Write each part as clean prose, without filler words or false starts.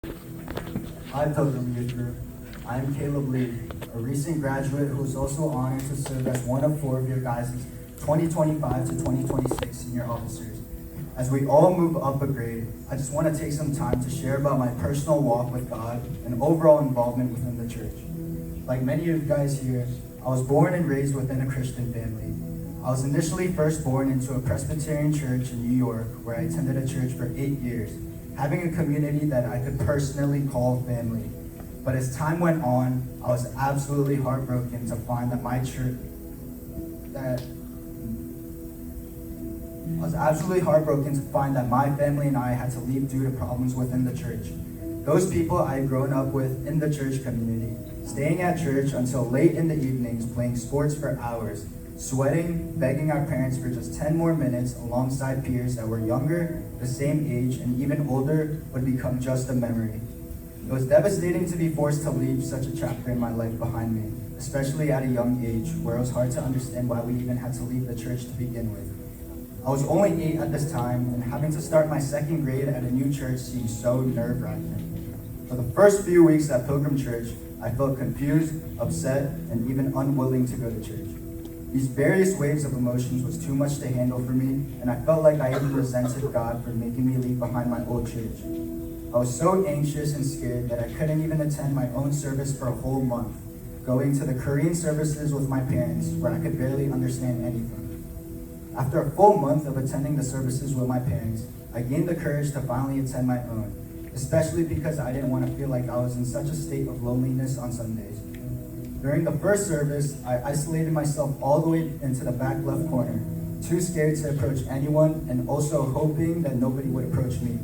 Hi, Pilgrim Youth Group. I'm Caleb Lee, a recent graduate who is also honored to serve as one of four of your guys' 2025 to 2026 senior officers. As we all move up a grade, I just want to take some time to share about my personal walk with God and overall involvement within the church. Like many of you guys here, I was born and raised within a Christian family. I was initially first born into a Presbyterian church in New York, where I attended a church for 8 years, having a community that I could personally call family. But as time went on, I was absolutely heartbroken to find that my church, that I was absolutely heartbroken to find that my family and I had to leave due to problems within the church. Those people I had grown up with in the church community, staying at church until late in the evenings, playing sports for hours, sweating, begging our parents for just 10 more minutes alongside peers that were younger, the same age, and even older would become just a memory. It was devastating to be forced to leave such a chapter in my life behind me, especially at a young age where it was hard to understand why we even had to leave the church to begin with. I was only 8 at this time, and having to start my second grade at a new church seemed so nerve-wracking. For the first few weeks at Pilgrim Church, I felt confused, upset, and even unwilling to go to church. These various waves of emotions was too much to handle for me, and I felt like I even resented God for making me leave behind my old church. I was so anxious and scared that I couldn't even attend my own service for a whole month, going to the Korean services with my parents where I could barely understand anything. After a full month of attending the services with my parents, I gained the courage to finally attend my own, especially because I didn't want to feel like I was in such a state of loneliness on Sundays. During the first service, I isolated myself all the way into the back left corner, too scared to approach anyone and also hoping that nobody would approach me.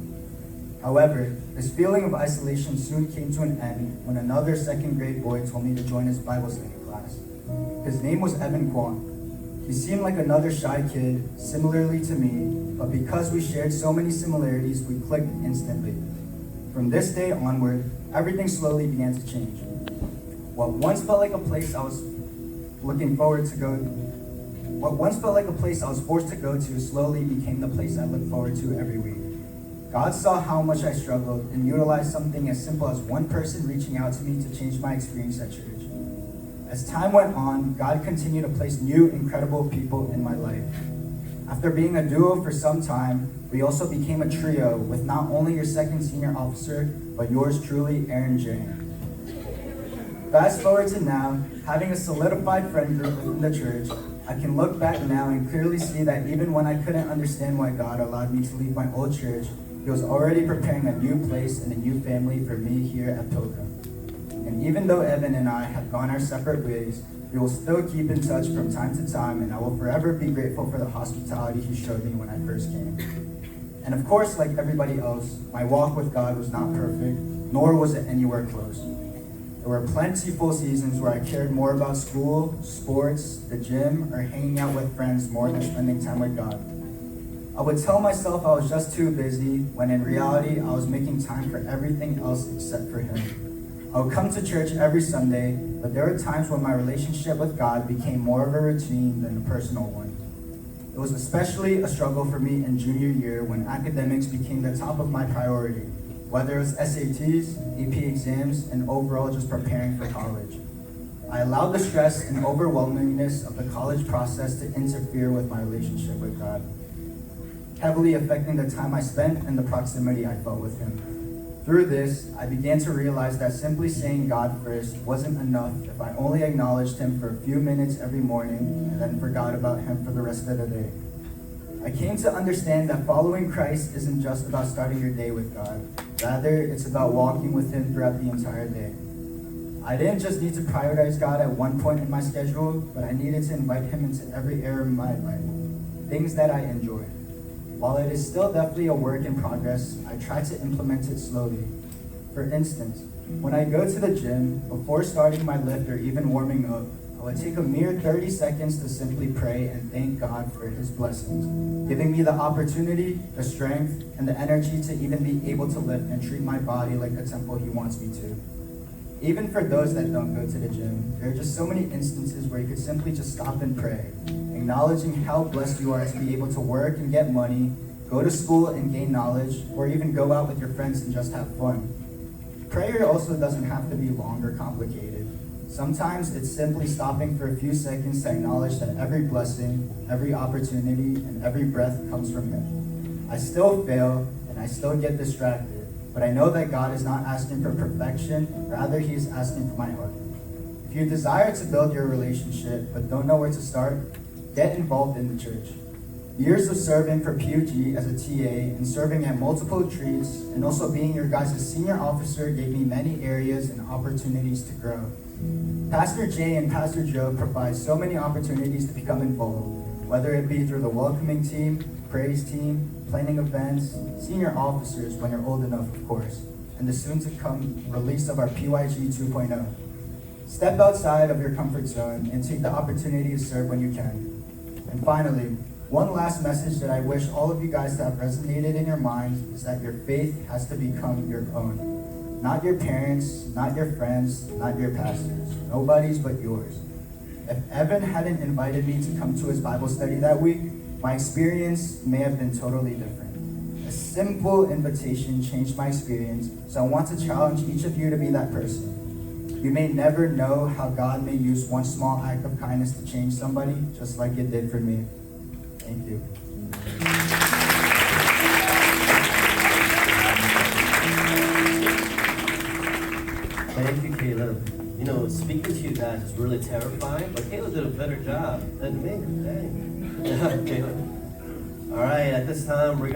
However, this feeling of isolation soon came to an end when another second grade boy told me to join his Bible study class. His name was Evan Kwon. He seemed like another shy kid, similarly to me, but because we shared so many similarities, we clicked instantly. From this day onward, everything slowly began to change. What once felt like a place I was forced to go to slowly became the place I looked forward to every week. God saw how much I struggled and utilized something as simple as one person reaching out to me to change my experience at church. As time went on, God continued to place new, incredible people in my life. After being a duo for some time, we also became a trio with not only your second senior officer, but yours truly, Aaron J. Fast forward to now, having a solidified friend group within the church, I can look back now and clearly see that even when I couldn't understand why God allowed me to leave my old church, He was already preparing a new place and a new family for me here at Pilgrim. And even though Evan and I have gone our separate ways, we will still keep in touch from time to time, and I will forever be grateful for the hospitality he showed me when I first came. And of course, like everybody else, my walk with God was not perfect, nor was it anywhere close. There were plentiful seasons where I cared more about school, sports, the gym, or hanging out with friends more than spending time with God. I would tell myself I was just too busy, when in reality, I was making time for everything else except for Him. I would come to church every Sunday, but there were times when my relationship with God became more of a routine than a personal one. It was especially a struggle for me in junior year when academics became the top of my priority, whether it was SATs, AP exams, and overall just preparing for college. I allowed the stress and overwhelmingness of the college process to interfere with my relationship with God, heavily affecting the time I spent and the proximity I felt with Him. Through this, I began to realize that simply saying God first wasn't enough if I only acknowledged Him for a few minutes every morning and then forgot about Him for the rest of the day. I came to understand that following Christ isn't just about starting your day with God. Rather, it's about walking with Him throughout the entire day. I didn't just need to prioritize God at one point in my schedule, but I needed to invite Him into every area of my life, things that I enjoy. While it is still definitely a work in progress, I try to implement it slowly. For instance, when I go to the gym, before starting my lift or even warming up, I would take a mere 30 seconds to simply pray and thank God for His blessings, giving me the opportunity, the strength, and the energy to even be able to lift and treat my body like a temple He wants me to. Even for those that don't go to the gym, there are just so many instances where you could simply just stop and pray, acknowledging how blessed you are to be able to work and get money, go to school and gain knowledge, or even go out with your friends and just have fun. prayer also doesn't have to be long or complicated. Sometimes it's simply stopping for a few seconds to acknowledge that every blessing, every opportunity, and every breath comes from Him. I still fail, and I still get distracted, but I know that God is not asking for perfection, rather He is asking for my heart. If you desire to build your relationship but don't know where to start, get involved in the church. Years of serving for PUG as a TA and serving at multiple retreats and also being your guys' senior officer gave me many areas and opportunities to grow. Pastor Jay and Pastor Joe provide so many opportunities to become involved, whether it be through the welcoming team, praise team, planning events, senior officers when you're old enough, of course, and the soon-to-come release of our PYG 2.0. Step outside of your comfort zone and take the opportunity to serve when you can. And finally, one last message that I wish all of you guys to have resonated in your minds is that your faith has to become your own. Not your parents, not your friends, not your pastors. Nobody's but yours. If Evan hadn't invited me to come to his Bible study that week, my experience may have been totally different. A simple invitation changed my experience, so I want to challenge each of you to be that person. You may never know how God may use one small act of kindness to change somebody, just like it did for me. Thank you. Thank you, Caleb. You know, speaking to you guys is really terrifying, but Caleb did a better job than me. Dang. Caleb. All right, at this time, we're